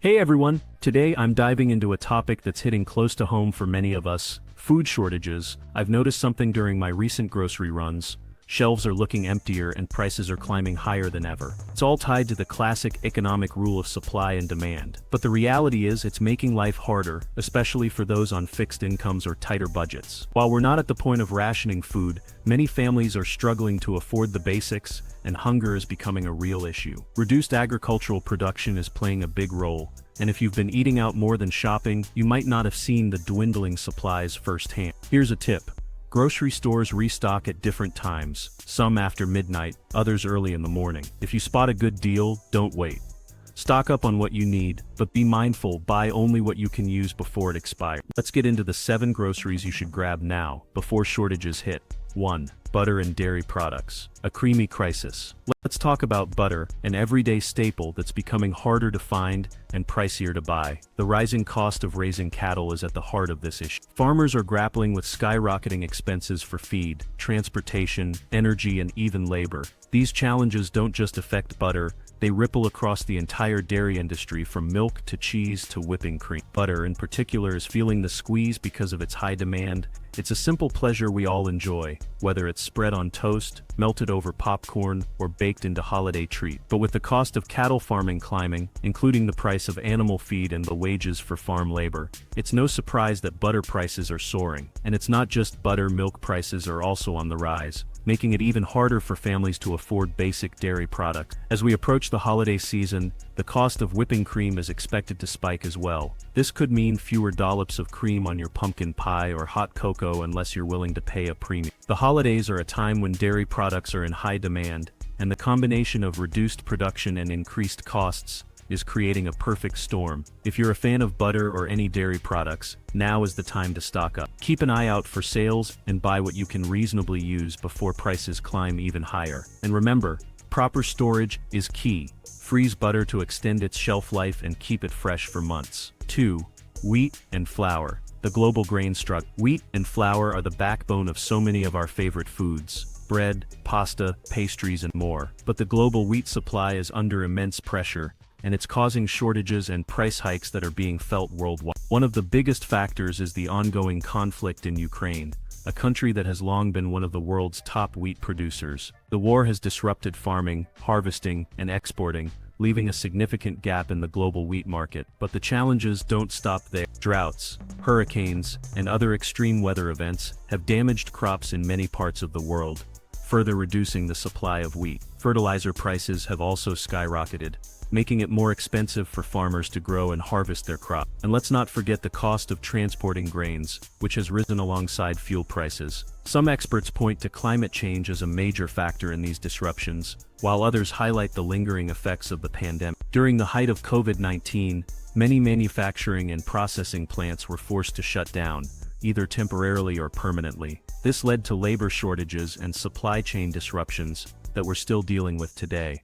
Hey everyone, today I'm diving into a topic that's hitting close to home for many of us, food shortages. I've noticed something during my recent grocery runs. Shelves are looking emptier and prices are climbing higher than ever. It's all tied to the classic economic rule of supply and demand. But the reality is it's making life harder, especially for those on fixed incomes or tighter budgets. While we're not at the point of rationing food, many families are struggling to afford the basics, and hunger is becoming a real issue. Reduced agricultural production is playing a big role, and if you've been eating out more than shopping, you might not have seen the dwindling supplies firsthand. Here's a tip. Grocery stores restock at different times, some after midnight, others early in the morning. If you spot a good deal, don't wait. Stock up on what you need, but be mindful, buy only what you can use before it expires. Let's get into the 7 groceries you should grab now, before shortages hit. 1. Butter and dairy products. A creamy crisis. Let's talk about butter, an everyday staple that's becoming harder to find and pricier to buy. The rising cost of raising cattle is at the heart of this issue. Farmers are grappling with skyrocketing expenses for feed, transportation, energy, and even labor. These challenges don't just affect butter, they ripple across the entire dairy industry, from milk to cheese to whipping cream. Butter, in particular, is feeling the squeeze because of its high demand. It's a simple pleasure we all enjoy, whether it's spread on toast, melted over popcorn, or baked into holiday treats. But with the cost of cattle farming climbing, including the price of animal feed and the wages for farm labor, it's no surprise that butter prices are soaring. And it's not just butter, milk prices are also on the rise, making it even harder for families to afford basic dairy products. As we approach the holiday season, the cost of whipping cream is expected to spike as well. This could mean fewer dollops of cream on your pumpkin pie or hot cocoa unless you're willing to pay a premium. The holidays are a time when dairy products are in high demand, and the combination of reduced production and increased costs is creating a perfect storm. If you're a fan of butter or any dairy products, now is the time to stock up. Keep an eye out for sales and buy what you can reasonably use before prices climb even higher. And remember, proper storage is key. Freeze butter to extend its shelf life and keep it fresh for months. 2. Wheat and flour. The global grain struggle. Wheat and flour are the backbone of so many of our favorite foods: bread, pasta, pastries, and more. But the global wheat supply is under immense pressure, and it's causing shortages and price hikes that are being felt worldwide. One of the biggest factors is the ongoing conflict in Ukraine, a country that has long been one of the world's top wheat producers. The war has disrupted farming, harvesting, and exporting, leaving a significant gap in the global wheat market. But the challenges don't stop there. Droughts, hurricanes, and other extreme weather events have damaged crops in many parts of the world, further reducing the supply of wheat. Fertilizer prices have also skyrocketed, making it more expensive for farmers to grow and harvest their crop. And let's not forget the cost of transporting grains, which has risen alongside fuel prices. Some experts point to climate change as a major factor in these disruptions, while others highlight the lingering effects of the pandemic. During the height of COVID-19, many manufacturing and processing plants were forced to shut down, either temporarily or permanently. This led to labor shortages and supply chain disruptions that we're still dealing with today.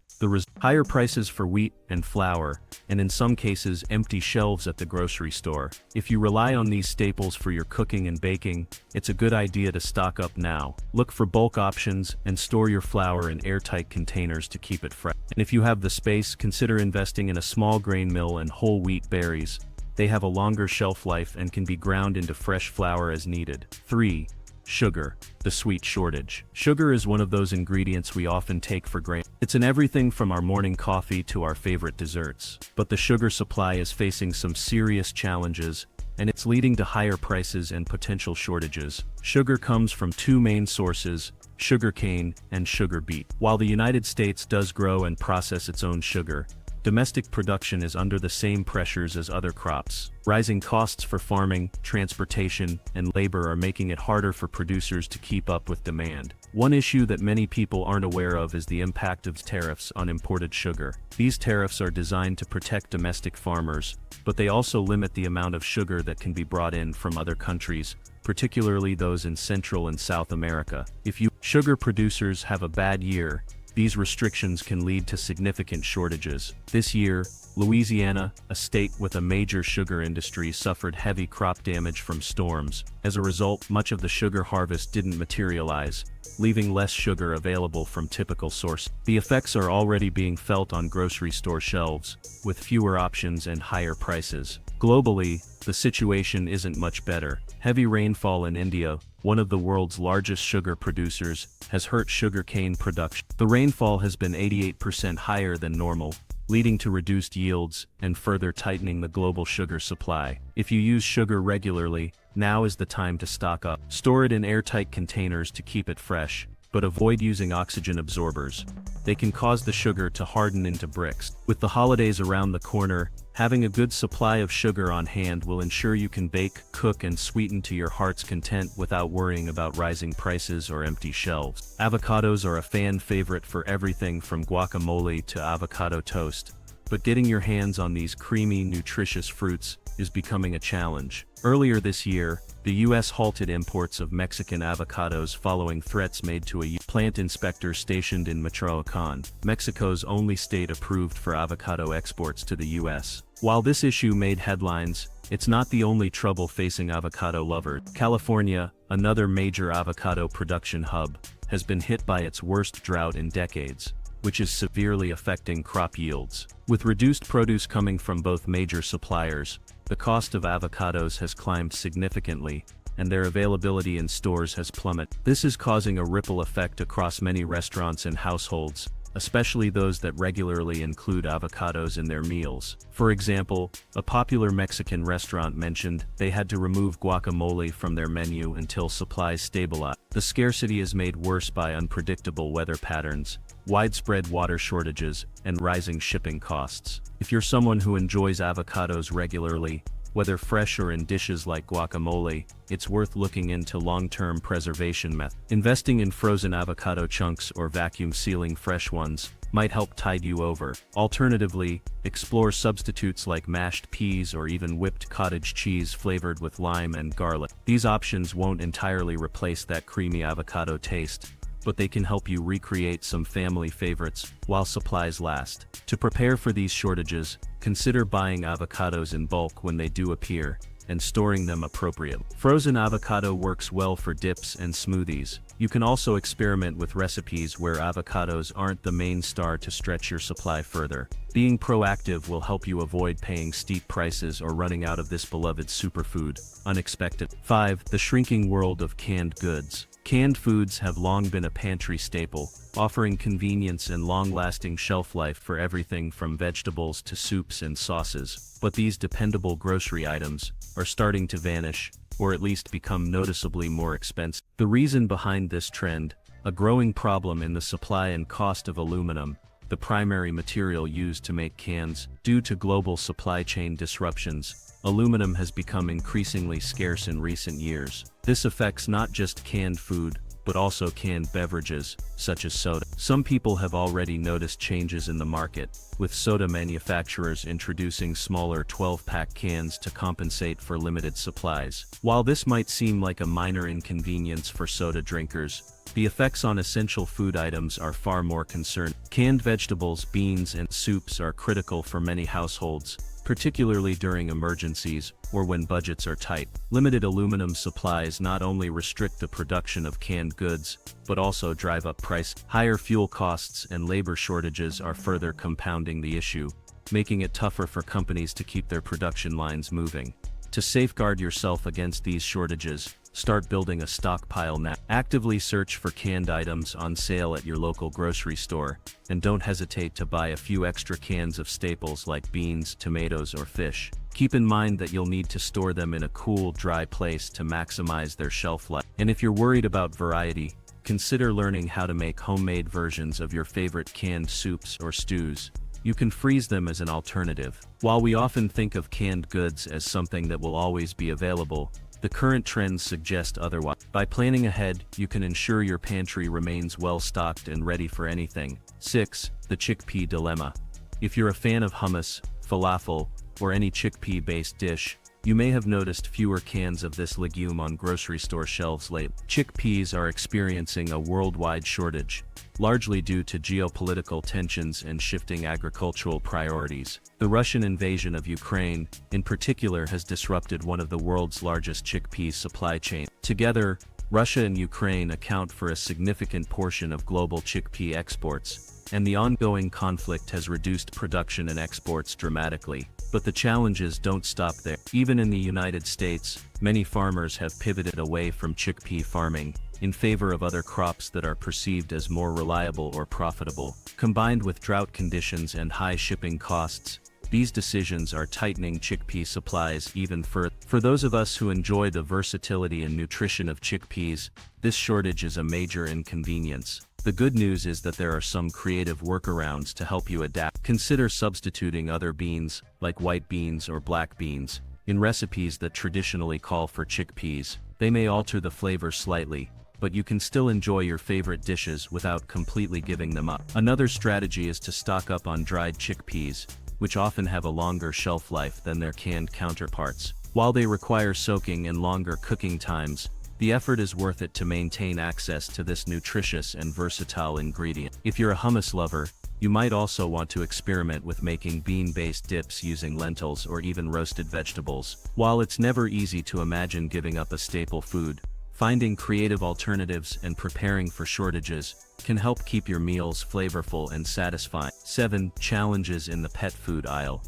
Higher prices for wheat and flour, and in some cases empty shelves at the grocery store. If you rely on these staples for your cooking and baking, it's a good idea to stock up now. Look for bulk options and store your flour in airtight containers to keep it fresh. And if you have the space, consider investing in a small grain mill and whole wheat berries. They have a longer shelf life and can be ground into fresh flour as needed. 3. Sugar, the sweet shortage. Sugar is one of those ingredients we often take for granted. It's in everything from our morning coffee to our favorite desserts. But the sugar supply is facing some serious challenges, and it's leading to higher prices and potential shortages. Sugar comes from 2 main sources: sugarcane and sugar beet. While the United States does grow and process its own sugar, domestic production is under the same pressures as other crops. Rising costs for farming, transportation, and labor are making it harder for producers to keep up with demand. One issue that many people aren't aware of is the impact of tariffs on imported sugar. These tariffs are designed to protect domestic farmers, but they also limit the amount of sugar that can be brought in from other countries, particularly those in Central and South America. If sugar producers have a bad year, these restrictions can lead to significant shortages. This year, Louisiana, a state with a major sugar industry, suffered heavy crop damage from storms. As a result, much of the sugar harvest didn't materialize, leaving less sugar available from typical sources. The effects are already being felt on grocery store shelves, with fewer options and higher prices. Globally, the situation isn't much better. Heavy rainfall in India, one of the world's largest sugar producers, has hurt sugarcane production. The rainfall has been 88% higher than normal, leading to reduced yields and further tightening the global sugar supply. If you use sugar regularly, now is the time to stock up. Store it in airtight containers to keep it fresh, but avoid using oxygen absorbers. They can cause the sugar to harden into bricks. With the holidays around the corner, having a good supply of sugar on hand will ensure you can bake, cook, and sweeten to your heart's content without worrying about rising prices or empty shelves. Avocados are a fan favorite for everything from guacamole to avocado toast, but getting your hands on these creamy, nutritious fruits is becoming a challenge. Earlier this year, the U.S. halted imports of Mexican avocados following threats made to a plant inspector stationed in Michoacan, Mexico's only state approved for avocado exports to the U.S. While this issue made headlines, it's not the only trouble facing avocado lovers. California, another major avocado production hub, has been hit by its worst drought in decades, which is severely affecting crop yields. With reduced produce coming from both major suppliers, the cost of avocados has climbed significantly, and their availability in stores has plummeted. This is causing a ripple effect across many restaurants and households, especially those that regularly include avocados in their meals. For example, a popular Mexican restaurant mentioned they had to remove guacamole from their menu until supplies stabilize. The scarcity is made worse by unpredictable weather patterns, widespread water shortages, and rising shipping costs. If you're someone who enjoys avocados regularly, whether fresh or in dishes like guacamole, it's worth looking into long-term preservation methods. Investing in frozen avocado chunks or vacuum sealing fresh ones might help tide you over. Alternatively, explore substitutes like mashed peas or even whipped cottage cheese flavored with lime and garlic. These options won't entirely replace that creamy avocado taste, but they can help you recreate some family favorites while supplies last. To prepare for these shortages, consider buying avocados in bulk when they do appear, and storing them appropriately. Frozen avocado works well for dips and smoothies. You can also experiment with recipes where avocados aren't the main star to stretch your supply further. Being proactive will help you avoid paying steep prices or running out of this beloved superfood unexpected. 5. The shrinking world of canned goods. Canned foods have long been a pantry staple, offering convenience and long-lasting shelf life for everything from vegetables to soups and sauces. But these dependable grocery items are starting to vanish, or at least become noticeably more expensive. The reason behind this trend, a growing problem in the supply and cost of aluminum, the primary material used to make cans. Due to global supply chain disruptions, aluminum has become increasingly scarce in recent years. This affects not just canned food, but also canned beverages, such as soda. Some people have already noticed changes in the market, with soda manufacturers introducing smaller 12-pack cans to compensate for limited supplies. While this might seem like a minor inconvenience for soda drinkers, the effects on essential food items are far more concerning. Canned vegetables, beans, and soups are critical for many households, particularly during emergencies or when budgets are tight. Limited aluminum supplies not only restrict the production of canned goods, but also drive up price. Higher fuel costs and labor shortages are further compounding the issue, making it tougher for companies to keep their production lines moving. To safeguard yourself against these shortages, start building a stockpile now. Actively search for canned items on sale at your local grocery store, and don't hesitate to buy a few extra cans of staples like beans, tomatoes, or fish. Keep in mind that you'll need to store them in a cool, dry place to maximize their shelf life. And if you're worried about variety, consider learning how to make homemade versions of your favorite canned soups or stews. You can freeze them as an alternative. While we often think of canned goods as something that will always be available, the current trends suggest otherwise. By planning ahead, you can ensure your pantry remains well-stocked and ready for anything. 6. The chickpea dilemma. If you're a fan of hummus, falafel, or any chickpea-based dish, You may have noticed fewer cans of this legume on grocery store shelves lately. Chickpeas are experiencing a worldwide shortage, largely due to geopolitical tensions and shifting agricultural priorities. The Russian invasion of Ukraine, in particular, has disrupted one of the world's largest chickpea supply chains. Together, Russia and Ukraine account for a significant portion of global chickpea exports, and the ongoing conflict has reduced production and exports dramatically. But the challenges don't stop there. Even in the United States, many farmers have pivoted away from chickpea farming in favor of other crops that are perceived as more reliable or profitable. Combined with drought conditions and high shipping costs, these decisions are tightening chickpea supplies even further. For those of us who enjoy the versatility and nutrition of chickpeas, this shortage is a major inconvenience. The good news is that there are some creative workarounds to help you adapt. Consider substituting other beans, like white beans or black beans, in recipes that traditionally call for chickpeas. They may alter the flavor slightly, but you can still enjoy your favorite dishes without completely giving them up. Another strategy is to stock up on dried chickpeas, which often have a longer shelf life than their canned counterparts. While they require soaking and longer cooking times, the effort is worth it to maintain access to this nutritious and versatile ingredient. If you're a hummus lover, you might also want to experiment with making bean-based dips using lentils or even roasted vegetables. While it's never easy to imagine giving up a staple food, finding creative alternatives and preparing for shortages can help keep your meals flavorful and satisfying. 7. Challenges in the pet food aisle.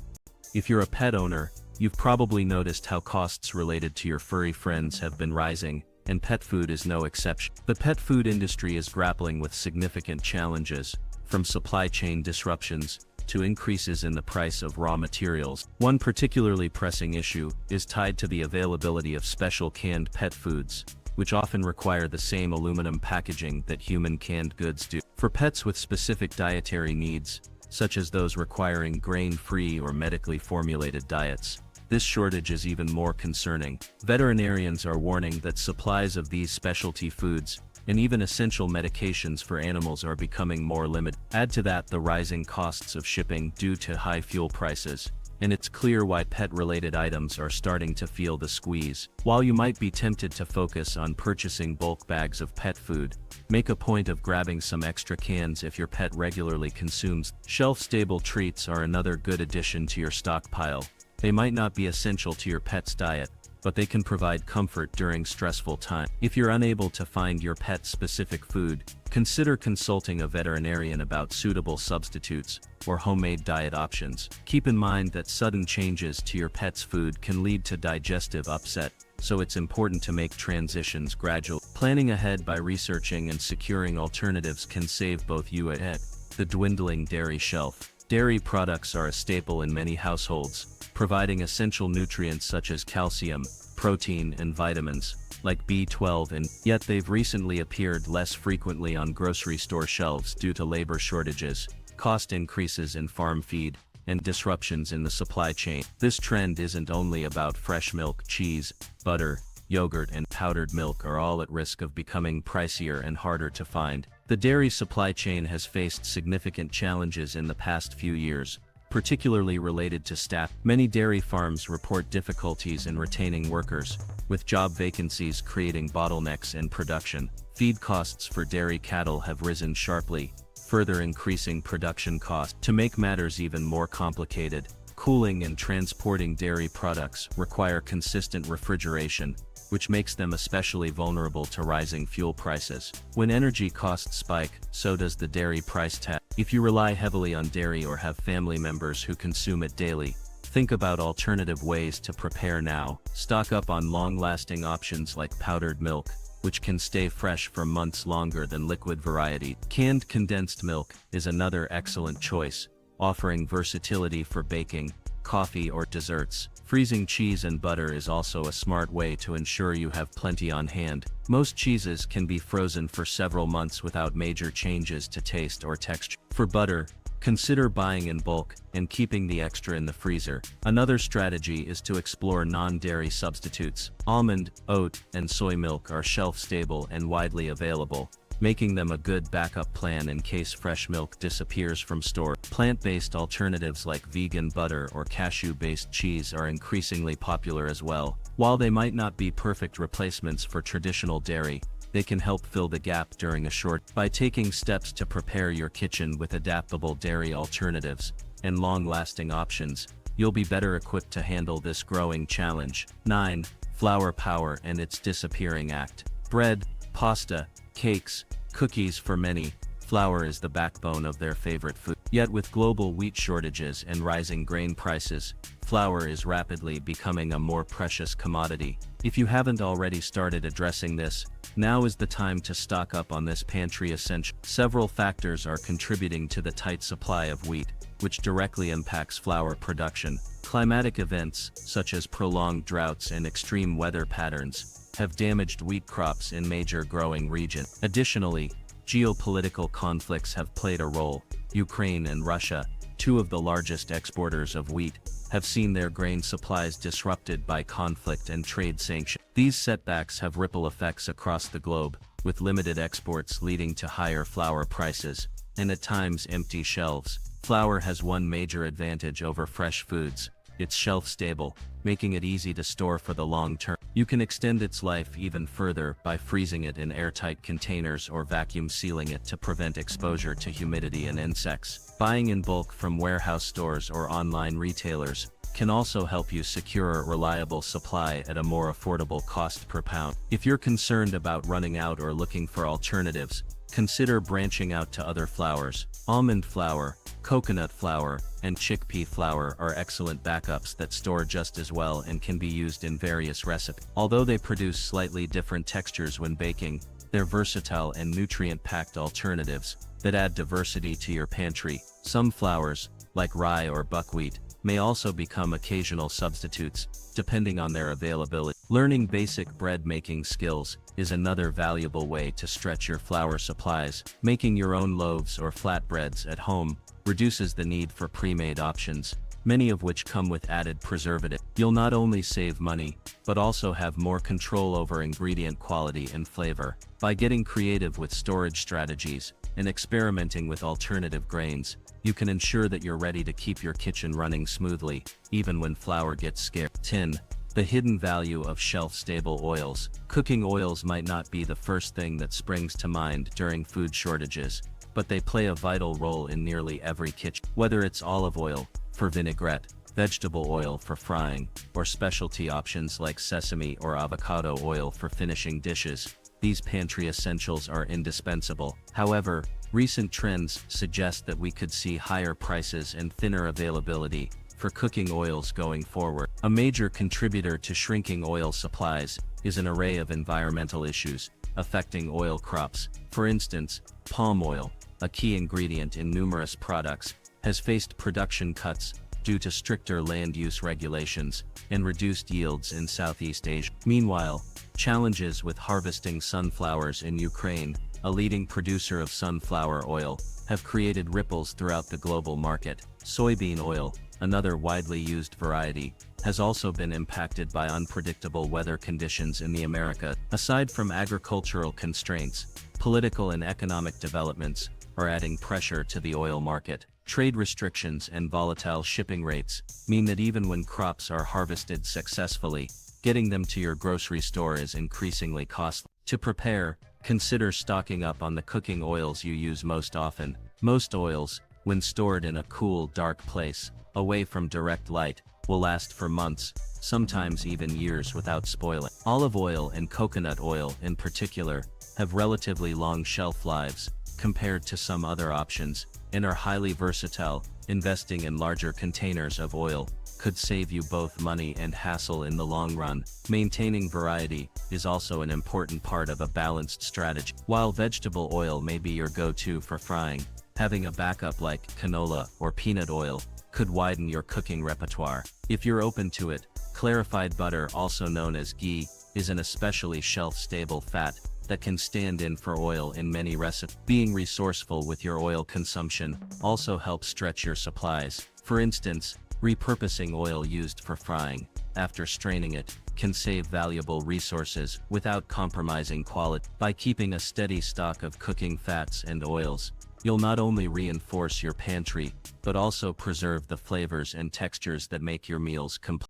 If you're a pet owner, you've probably noticed how costs related to your furry friends have been rising, and pet food is no exception. The pet food industry is grappling with significant challenges, from supply chain disruptions to increases in the price of raw materials. One particularly pressing issue is tied to the availability of special canned pet foods, which often require the same aluminum packaging that human canned goods do. For pets with specific dietary needs, such as those requiring grain-free or medically formulated diets, this shortage is even more concerning. Veterinarians are warning that supplies of these specialty foods, and even essential medications for animals, are becoming more limited. Add to that the rising costs of shipping due to high fuel prices, and it's clear why pet-related items are starting to feel the squeeze. While you might be tempted to focus on purchasing bulk bags of pet food, make a point of grabbing some extra cans if your pet regularly consumes. Shelf-stable treats are another good addition to your stockpile. They might not be essential to your pet's diet, but they can provide comfort during stressful times. If you're unable to find your pet-specific food, consider consulting a veterinarian about suitable substitutes or homemade diet options. Keep in mind that sudden changes to your pet's food can lead to digestive upset, so it's important to make transitions gradual. Planning ahead by researching and securing alternatives can save both you and it. The dwindling dairy shelf. Dairy products are a staple in many households, providing essential nutrients such as calcium, protein, and vitamins, like B12, and yet they've recently appeared less frequently on grocery store shelves due to labor shortages, cost increases in farm feed, and disruptions in the supply chain. This trend isn't only about fresh milk. Cheese, butter, yogurt, and powdered milk are all at risk of becoming pricier and harder to find. The dairy supply chain has faced significant challenges in the past few years, particularly related to staff. Many dairy farms report difficulties in retaining workers, with job vacancies creating bottlenecks in production. Feed costs for dairy cattle have risen sharply, further increasing production costs. To make matters even more complicated, cooling and transporting dairy products require consistent refrigeration, which makes them especially vulnerable to rising fuel prices. When energy costs spike, so does the dairy price tag. If you rely heavily on dairy or have family members who consume it daily, think about alternative ways to prepare now. Stock up on long-lasting options like powdered milk, which can stay fresh for months longer than liquid variety. Canned condensed milk is another excellent choice, offering versatility for baking, coffee, or desserts. Freezing cheese and butter is also a smart way to ensure you have plenty on hand. Most cheeses can be frozen for several months without major changes to taste or texture. For butter, consider buying in bulk and keeping the extra in the freezer. Another strategy is to explore non-dairy substitutes. Almond, oat, and soy milk are shelf-stable and widely available, making them a good backup plan in case fresh milk disappears from stores. Plant-based alternatives like vegan butter or cashew-based cheese are increasingly popular as well. While they might not be perfect replacements for traditional dairy, they can help fill the gap during a short. By taking steps to prepare your kitchen with adaptable dairy alternatives and long-lasting options, you'll be better equipped to handle this growing challenge. 9. Flour power and its disappearing act. Bread, pasta, cakes, cookies. For many, flour is the backbone of their favorite food. Yet with global wheat shortages and rising grain prices, flour is rapidly becoming a more precious commodity. If you haven't already started addressing this, now is the time to stock up on this pantry essential. Several factors are contributing to the tight supply of wheat, which directly impacts flour production. Climatic events, such as prolonged droughts and extreme weather patterns, have damaged wheat crops in major growing regions. Additionally, geopolitical conflicts have played a role. Ukraine and Russia, two of the largest exporters of wheat, have seen their grain supplies disrupted by conflict and trade sanctions. These setbacks have ripple effects across the globe, with limited exports leading to higher flour prices, and at times empty shelves. Flour has one major advantage over fresh foods: it's shelf-stable, making it easy to store for the long term. You can extend its life even further by freezing it in airtight containers or vacuum sealing it to prevent exposure to humidity and insects. Buying in bulk from warehouse stores or online retailers can also help you secure a reliable supply at a more affordable cost per pound. If you're concerned about running out or looking for alternatives, consider branching out to other flours. Almond flour, coconut flour, and chickpea flour are excellent backups that store just as well and can be used in various recipes. Although they produce slightly different textures when baking, they're versatile and nutrient-packed alternatives that add diversity to your pantry. Some flours, like rye or buckwheat, may also become occasional substitutes, depending on their availability. Learning basic bread-making skills is another valuable way to stretch your flour supplies. Making your own loaves or flatbreads at home reduces the need for pre-made options, many of which come with added preservative. You'll not only save money, but also have more control over ingredient quality and flavor. By getting creative with storage strategies and experimenting with alternative grains, you can ensure that you're ready to keep your kitchen running smoothly, even when flour gets scarce. 10. The hidden value of shelf-stable oils. Cooking oils might not be the first thing that springs to mind during food shortages, but they play a vital role in nearly every kitchen. Whether it's olive oil for vinaigrette, vegetable oil for frying, or specialty options like sesame or avocado oil for finishing dishes, these pantry essentials are indispensable. However, recent trends suggest that we could see higher prices and thinner availability for cooking oils going forward. A major contributor to shrinking oil supplies is an array of environmental issues affecting oil crops. For instance, palm oil, a key ingredient in numerous products, has faced production cuts due to stricter land use regulations and reduced yields in Southeast Asia. Meanwhile, challenges with harvesting sunflowers in Ukraine, a leading producer of sunflower oil, have created ripples throughout the global market. Soybean oil, another widely used variety, has also been impacted by unpredictable weather conditions in the Americas. Aside from agricultural constraints, political and economic developments are adding pressure to the oil market. Trade restrictions and volatile shipping rates mean that even when crops are harvested successfully, getting them to your grocery store is increasingly costly. To prepare, consider stocking up on the cooking oils you use most often. Most oils, when stored in a cool, dark place, away from direct light, will last for months, sometimes even years without spoiling. Olive oil and coconut oil in particular have relatively long shelf lives compared to some other options, and are highly versatile. Investing in larger containers of oil could save you both money and hassle in the long run. Maintaining variety is also an important part of a balanced strategy. While vegetable oil may be your go-to for frying, having a backup like canola or peanut oil could widen your cooking repertoire. If you're open to it, clarified butter, also known as ghee, is an especially shelf-stable fat that can stand in for oil in many recipes. Being resourceful with your oil consumption also helps stretch your supplies. For instance, repurposing oil used for frying, after straining it, can save valuable resources without compromising quality. By keeping a steady stock of cooking fats and oils, you'll not only reinforce your pantry, but also preserve the flavors and textures that make your meals complete.